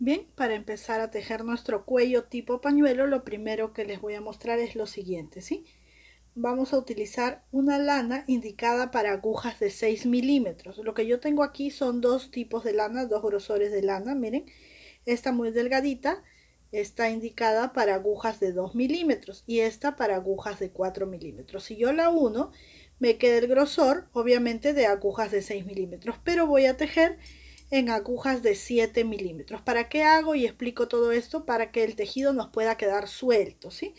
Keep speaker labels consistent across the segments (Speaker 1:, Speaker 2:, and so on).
Speaker 1: Bien, para empezar a tejer nuestro cuello tipo pañuelo, lo primero que les voy a mostrar es lo siguiente, ¿sí? Vamos a utilizar una lana indicada para agujas de 6 milímetros. Lo que yo tengo aquí son dos tipos de lana, dos grosores de lana, miren. Esta muy delgadita está indicada para agujas de 2 milímetros y esta para agujas de 4 milímetros. Si yo la uno, me queda el grosor, obviamente, de agujas de 6 milímetros, pero voy a tejer en agujas de 7 milímetros. ¿Para qué hago y explico todo esto? Para que el tejido nos pueda quedar suelto, ¿sí?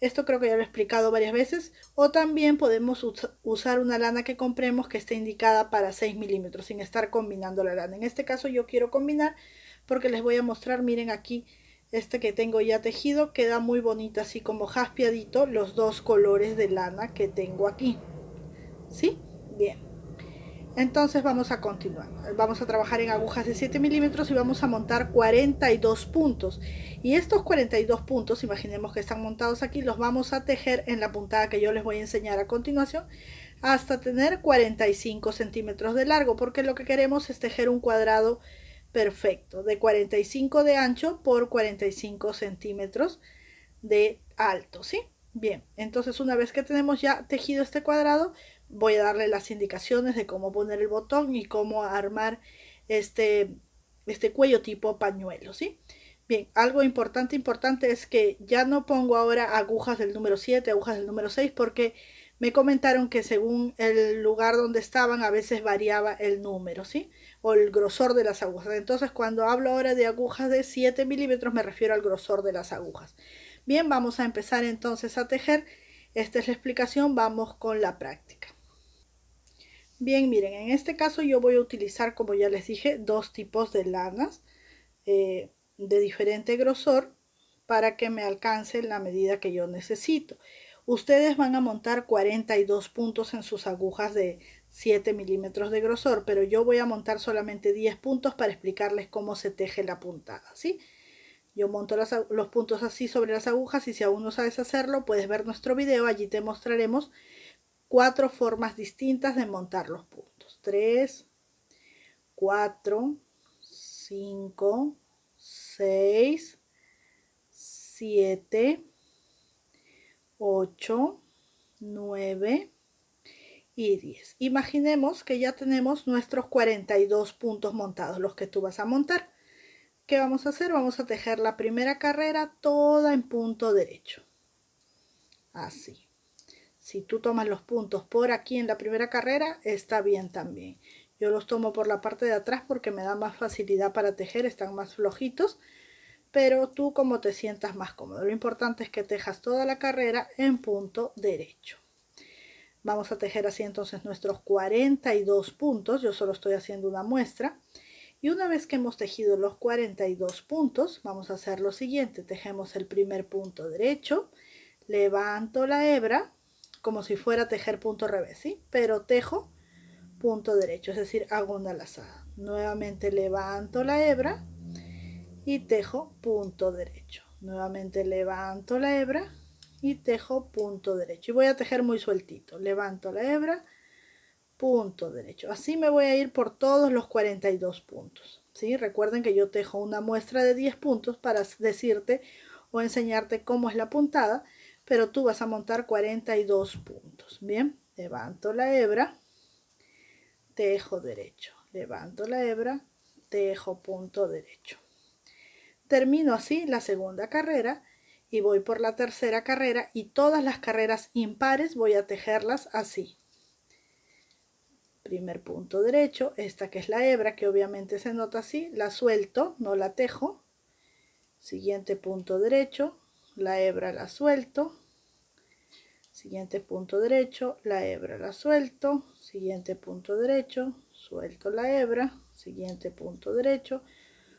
Speaker 1: Esto creo que ya lo he explicado varias veces. O también podemos usar una lana que compremos que esté indicada para 6 milímetros sin estar combinando la lana. En este caso yo quiero combinar porque les voy a mostrar, miren aquí, este que tengo ya tejido, queda muy bonito así como jaspeadito los dos colores de lana que tengo aquí. ¿Sí? Bien. Entonces vamos a continuar. Vamos a trabajar en agujas de 7 milímetros y vamos a montar 42 puntos. Y estos 42 puntos, imaginemos que están montados aquí, los vamos a tejer en la puntada que yo les voy a enseñar a continuación hasta tener 45 centímetros de largo, porque lo que queremos es tejer un cuadrado perfecto de 45 de ancho por 45 centímetros de alto, ¿sí? Bien, entonces una vez que tenemos ya tejido este cuadrado, voy a darle las indicaciones de cómo poner el botón y cómo armar este cuello tipo pañuelo, ¿sí? Bien, algo importante es que ya no pongo ahora agujas del número 7, agujas del número 6, porque me comentaron que según el lugar donde estaban a veces variaba el número, ¿sí? O el grosor de las agujas. Entonces cuando hablo ahora de agujas de 7 milímetros me refiero al grosor de las agujas. Bien, vamos a empezar entonces a tejer. Esta es la explicación, vamos con la práctica. Bien, miren, en este caso yo voy a utilizar, como ya les dije, dos tipos de lanas de diferente grosor para que me alcance la medida que yo necesito. Ustedes van a montar 42 puntos en sus agujas de 7 milímetros de grosor, pero yo voy a montar solamente 10 puntos para explicarles cómo se teje la puntada, ¿sí? Yo monto los puntos así sobre las agujas y si aún no sabes hacerlo, puedes ver nuestro video, allí te mostraremos 4 formas distintas de montar los puntos. 3, 4, 5, 6, 7, 8, 9 y 10. Imaginemos que ya tenemos nuestros 42 puntos montados, los que tú vas a montar. ¿Qué vamos a hacer? Vamos a tejer la primera carrera toda en punto derecho. Así. Si tú tomas los puntos por aquí en la primera carrera, está bien también. Yo los tomo por la parte de atrás porque me da más facilidad para tejer, están más flojitos. Pero tú como te sientas más cómodo. Lo importante es que tejas toda la carrera en punto derecho. Vamos a tejer así entonces nuestros 42 puntos. Yo solo estoy haciendo una muestra. Y una vez que hemos tejido los 42 puntos, vamos a hacer lo siguiente. Tejemos el primer punto derecho, levanto la hebra, como si fuera a tejer punto revés, ¿sí? Pero tejo punto derecho, es decir, hago una lazada. Nuevamente levanto la hebra y tejo punto derecho. Nuevamente levanto la hebra y tejo punto derecho. Y voy a tejer muy sueltito. Levanto la hebra, punto derecho. Así me voy a ir por todos los 42 puntos. ¿Sí? Recuerden que yo tejo una muestra de 10 puntos para decirte o enseñarte cómo es la puntada, pero tú vas a montar 42 puntos. Bien, levanto la hebra, tejo derecho. Levanto la hebra, tejo punto derecho. Termino así la segunda carrera y voy por la tercera carrera y todas las carreras impares voy a tejerlas así. Primer punto derecho, esta que es la hebra, que obviamente se nota así, la suelto, no la tejo. Siguiente punto derecho, la hebra la suelto. Siguiente punto derecho, la hebra la suelto. Siguiente punto derecho, suelto la hebra. Siguiente punto derecho,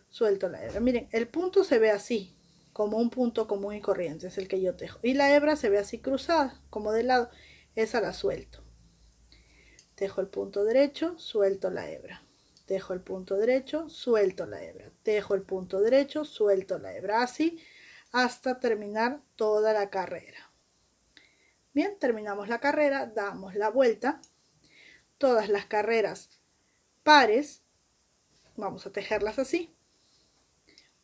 Speaker 1: suelto la hebra. Miren, el punto se ve así, como un punto común y corriente, es el que yo tejo. Y la hebra se ve así cruzada, como de lado, esa la suelto. Tejo el punto derecho, suelto la hebra. Tejo el punto derecho, suelto la hebra. Tejo el punto derecho, suelto la hebra. Así hasta terminar toda la carrera. Bien, terminamos la carrera, damos la vuelta. Todas las carreras pares, vamos a tejerlas así.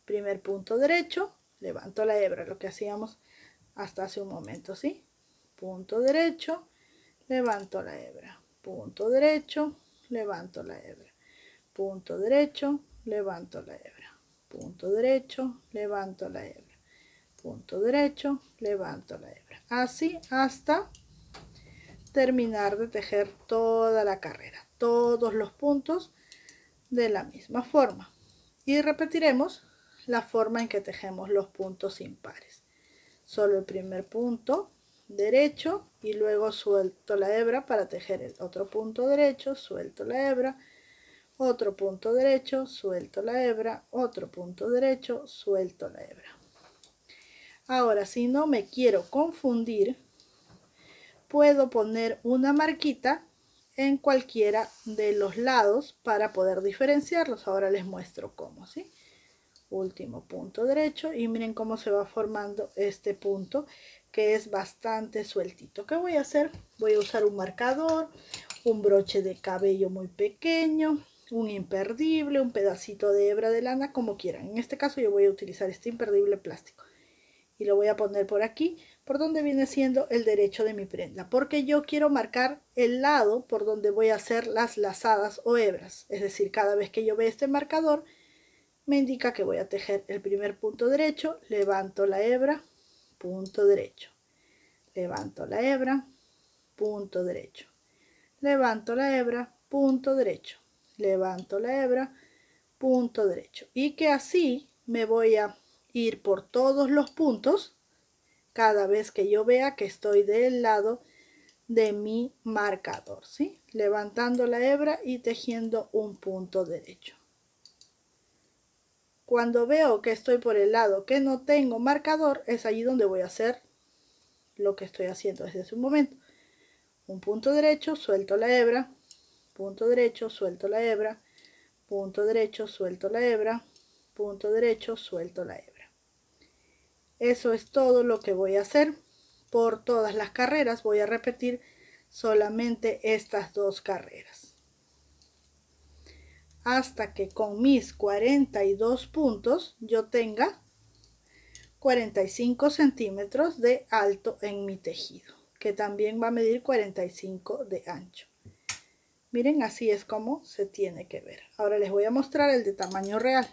Speaker 1: primer punto derecho, levanto la hebra, lo que hacíamos hasta hace un momento, ¿sí? Punto derecho, levanto la hebra, punto derecho, levanto la hebra, punto derecho, levanto la hebra, punto derecho, levanto la hebra, punto derecho, levanto la hebra, así hasta terminar de tejer toda la carrera, todos los puntos de la misma forma, y repetiremos la forma en que tejemos los puntos impares. Solo el primer punto derecho y luego suelto la hebra para tejer el otro punto derecho, suelto la hebra, otro punto derecho, suelto la hebra, otro punto derecho, suelto la hebra. Ahora, si no me quiero confundir, puedo poner una marquita en cualquiera de los lados para poder diferenciarlos. Ahora les muestro cómo, ¿sí? Último punto derecho y miren cómo se va formando este punto que es bastante sueltito. ¿Qué voy a hacer? Voy a usar un marcador, un broche de cabello muy pequeño, un imperdible, un pedacito de hebra de lana, como quieran. En este caso yo voy a utilizar este imperdible plástico y lo voy a poner por aquí, por donde viene siendo el derecho de mi prenda, porque yo quiero marcar el lado por donde voy a hacer las lazadas o hebras. Es decir, cada vez que yo vea este marcador me indica que voy a tejer el primer punto derecho, levanto la hebra, punto derecho, levanto la hebra, punto derecho, levanto la hebra, punto derecho, levanto la hebra, punto derecho, y que así me voy a ir por todos los puntos cada vez que yo vea que estoy del lado de mi marcador, ¿sí? Levantando la hebra y tejiendo un punto derecho. Cuando veo que estoy por el lado que no tengo marcador, es allí donde voy a hacer lo que estoy haciendo desde hace un momento. Un punto derecho, suelto la hebra, punto derecho, suelto la hebra, punto derecho, suelto la hebra, punto derecho, suelto la hebra. Eso es todo lo que voy a hacer por todas las carreras. Voy a repetir solamente estas dos carreras hasta que con mis 42 puntos yo tenga 45 centímetros de alto en mi tejido, que también va a medir 45 de ancho. Miren, así es como se tiene que ver. Ahora les voy a mostrar el de tamaño real.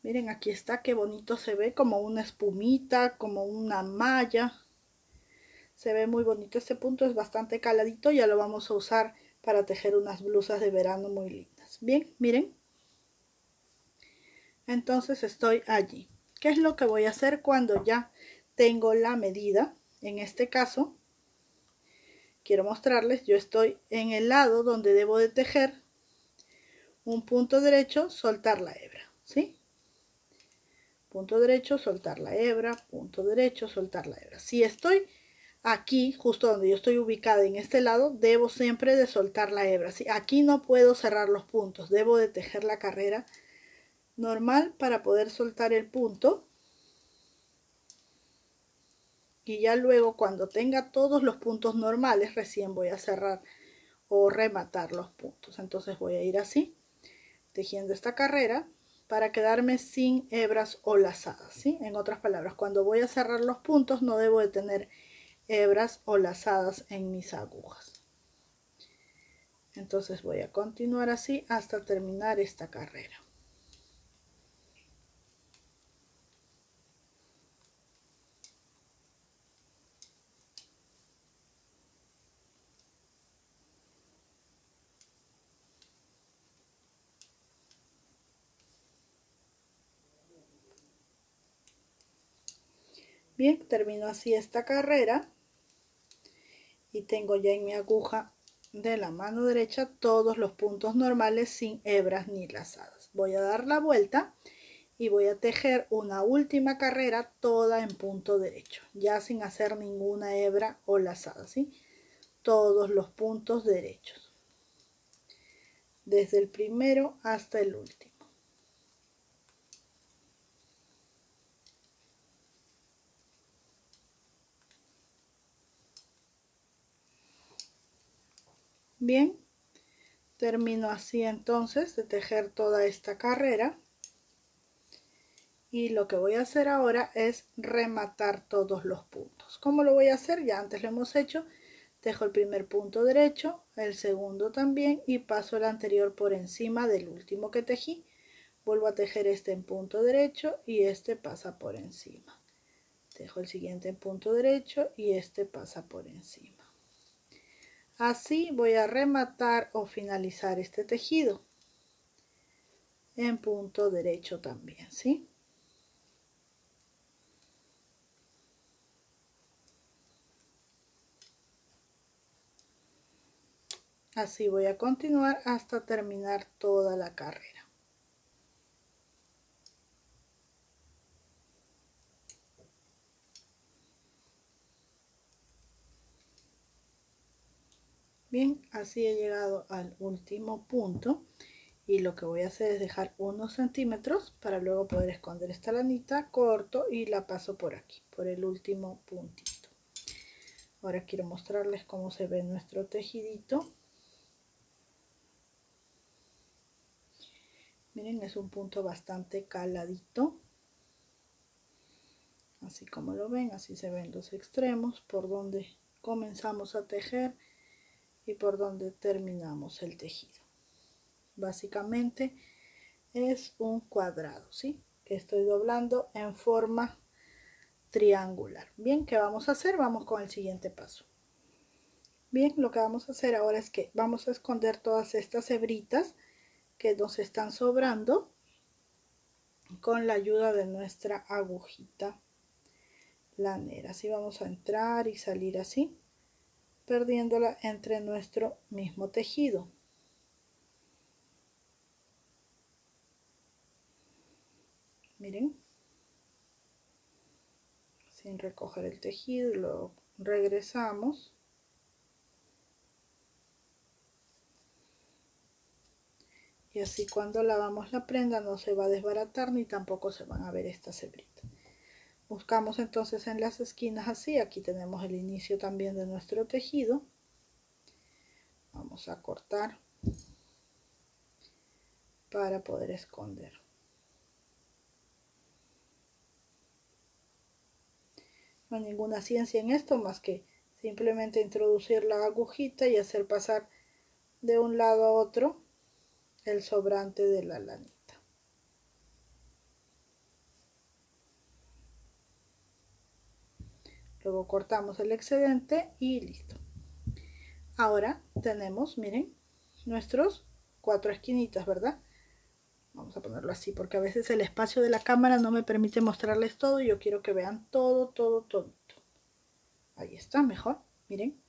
Speaker 1: Miren, aquí está, qué bonito se ve, como una espumita, como una malla. Se ve muy bonito. Este punto es bastante caladito, ya lo vamos a usar para tejer unas blusas de verano muy lindas. Bien, miren. Entonces estoy allí. ¿Qué es lo que voy a hacer cuando ya tengo la medida? En este caso, quiero mostrarles, yo estoy en el lado donde debo de tejer un punto derecho, soltar la hebra, ¿sí? Punto derecho, soltar la hebra, punto derecho, soltar la hebra. Si estoy aquí, justo donde yo estoy ubicada en este lado, debo siempre de soltar la hebra, ¿sí? Aquí no puedo cerrar los puntos, debo de tejer la carrera normal para poder soltar el punto. Y ya luego cuando tenga todos los puntos normales, recién voy a cerrar o rematar los puntos. Entonces voy a ir así, tejiendo esta carrera para quedarme sin hebras o lazadas, ¿sí? En otras palabras, cuando voy a cerrar los puntos no debo de tener hebras o lazadas en mis agujas. Entonces voy a continuar así hasta terminar esta carrera. Bien, termino así esta carrera y tengo ya en mi aguja de la mano derecha todos los puntos normales sin hebras ni lazadas. Voy a dar la vuelta y voy a tejer una última carrera toda en punto derecho, ya sin hacer ninguna hebra o lazada, ¿sí? Todos los puntos derechos, desde el primero hasta el último. Bien, termino así entonces de tejer toda esta carrera. Y lo que voy a hacer ahora es rematar todos los puntos. ¿Cómo lo voy a hacer? Ya antes lo hemos hecho. Tejo el primer punto derecho, el segundo también y paso el anterior por encima del último que tejí. Vuelvo a tejer este en punto derecho y este pasa por encima. Tejo el siguiente en punto derecho y este pasa por encima. Así voy a rematar o finalizar este tejido en punto derecho también, ¿sí? Así voy a continuar hasta terminar toda la carrera. Bien, así he llegado al último punto y lo que voy a hacer es dejar unos centímetros para luego poder esconder esta lanita, corto y la paso por aquí, por el último puntito. Ahora quiero mostrarles cómo se ve nuestro tejidito. Miren, es un punto bastante caladito. Así como lo ven, así se ven los extremos, por donde comenzamos a tejer y por donde terminamos el tejido. Básicamente es un cuadrado, ¿sí? Que estoy doblando en forma triangular. Bien, ¿qué vamos a hacer? Vamos con el siguiente paso. Bien, lo que vamos a hacer ahora es que vamos a esconder todas estas hebritas que nos están sobrando con la ayuda de nuestra agujita lanera. Así vamos a entrar y salir así, perdiéndola entre nuestro mismo tejido. Miren, sin recoger el tejido, lo regresamos. Y así cuando lavamos la prenda no se va a desbaratar ni tampoco se van a ver estas hebritas. Buscamos entonces en las esquinas así, aquí tenemos el inicio también de nuestro tejido. Vamos a cortar para poder esconder. No hay ninguna ciencia en esto más que simplemente introducir la agujita y hacer pasar de un lado a otro el sobrante de la lanita. Luego cortamos el excedente y listo. Ahora tenemos, miren, nuestros 4 esquinitas, ¿verdad? Vamos a ponerlo así porque a veces el espacio de la cámara no me permite mostrarles todo y yo quiero que vean todo. Ahí está, mejor, miren.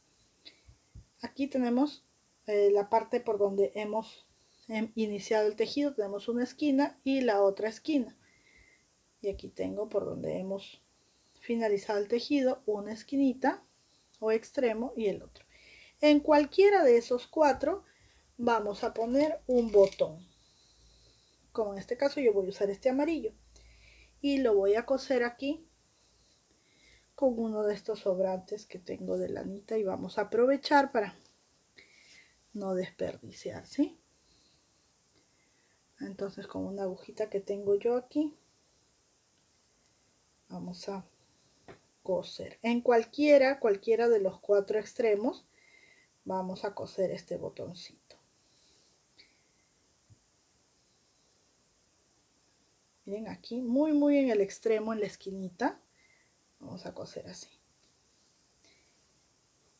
Speaker 1: Aquí tenemos la parte por donde hemos iniciado el tejido, tenemos una esquina y la otra esquina. Y aquí tengo por donde hemos finalizado el tejido una esquinita o extremo y el otro. En cualquiera de esos 4 vamos a poner un botón. Como en este caso yo voy a usar este amarillo. Y lo voy a coser aquí con uno de estos sobrantes que tengo de lanita y vamos a aprovechar para no desperdiciar, ¿sí? Entonces con una agujita que tengo yo aquí vamos a coser en cualquiera de los 4 extremos. Vamos a coser este botoncito. Miren aquí muy en el extremo, en la esquinita, vamos a coser así.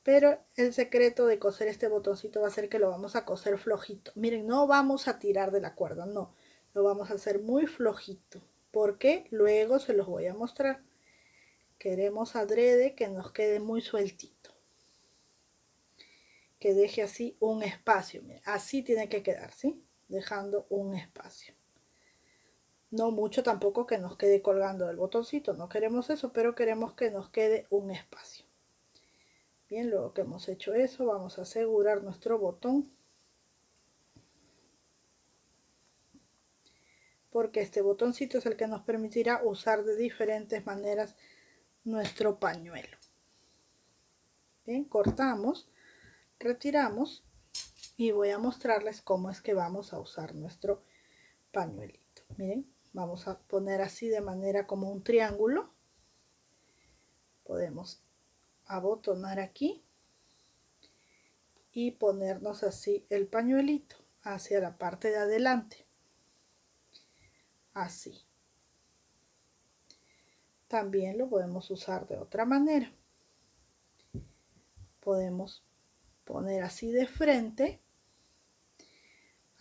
Speaker 1: Pero el secreto de coser este botoncito va a ser que lo vamos a coser flojito. Miren, no vamos a tirar de la cuerda, no. Lo vamos a hacer muy flojito. Porque luego se los voy a mostrar. Queremos adrede que nos quede muy sueltito. Que deje así un espacio. Miren, así tiene que quedar, ¿sí? Dejando un espacio. No mucho tampoco que nos quede colgando del botoncito. No queremos eso, pero queremos que nos quede un espacio. Bien, luego que hemos hecho eso, vamos a asegurar nuestro botón. Porque este botoncito es el que nos permitirá usar de diferentes maneras nuestro pañuelo. Bien, cortamos, retiramos y voy a mostrarles cómo es que vamos a usar nuestro pañuelito. Miren, vamos a poner así de manera como un triángulo. Podemos abotonar aquí y ponernos así el pañuelito hacia la parte de adelante, así. También lo podemos usar de otra manera. Podemos poner así de frente,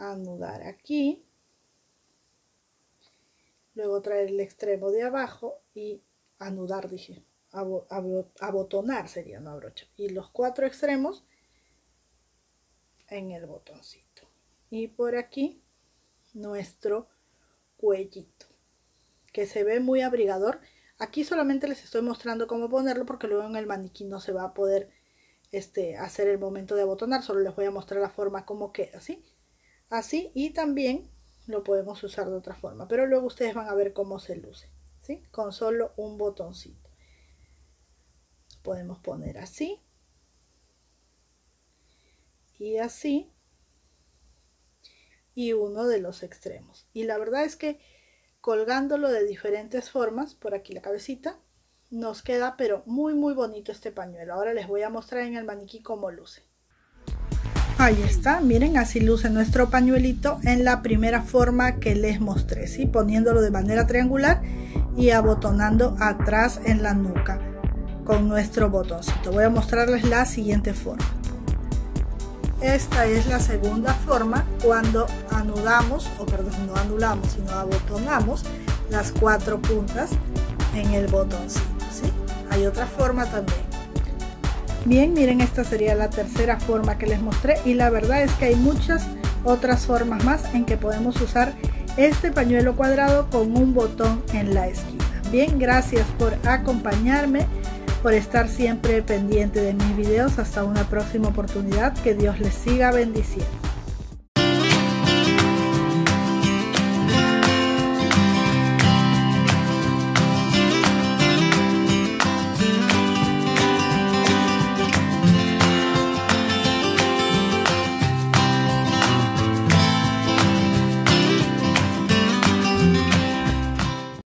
Speaker 1: anudar aquí, luego traer el extremo de abajo y anudar, dije, abotonar sería, no abrochar, y los 4 extremos en el botoncito, y por aquí nuestro cuellito, que se ve muy abrigador. Aquí solamente les estoy mostrando cómo ponerlo porque luego en el maniquí no se va a poder hacer el momento de abotonar. Solo les voy a mostrar la forma como queda, ¿sí? Así, y también lo podemos usar de otra forma, pero luego ustedes van a ver cómo se luce, ¿sí? Con solo un botoncito. Podemos poner así y así, y uno de los extremos. Y la verdad es que colgándolo de diferentes formas, por aquí la cabecita, nos queda pero muy bonito este pañuelo. Ahora les voy a mostrar en el maniquí cómo luce. Ahí está, miren, así luce nuestro pañuelito en la primera forma que les mostré, ¿sí? Poniéndolo de manera triangular y abotonando atrás en la nuca con nuestro botoncito. Voy a mostrarles la siguiente forma. Esta es la segunda forma cuando anudamos, o perdón, no anulamos, sino abotonamos las 4 puntas en el botoncito, ¿sí? Hay otra forma también. Bien, miren, esta sería la tercera forma que les mostré, y la verdad es que hay muchas otras formas más en que podemos usar este pañuelo cuadrado con un botón en la esquina. Bien, gracias por acompañarme, por estar siempre pendiente de mis videos. Hasta una próxima oportunidad. Que Dios les siga bendiciendo.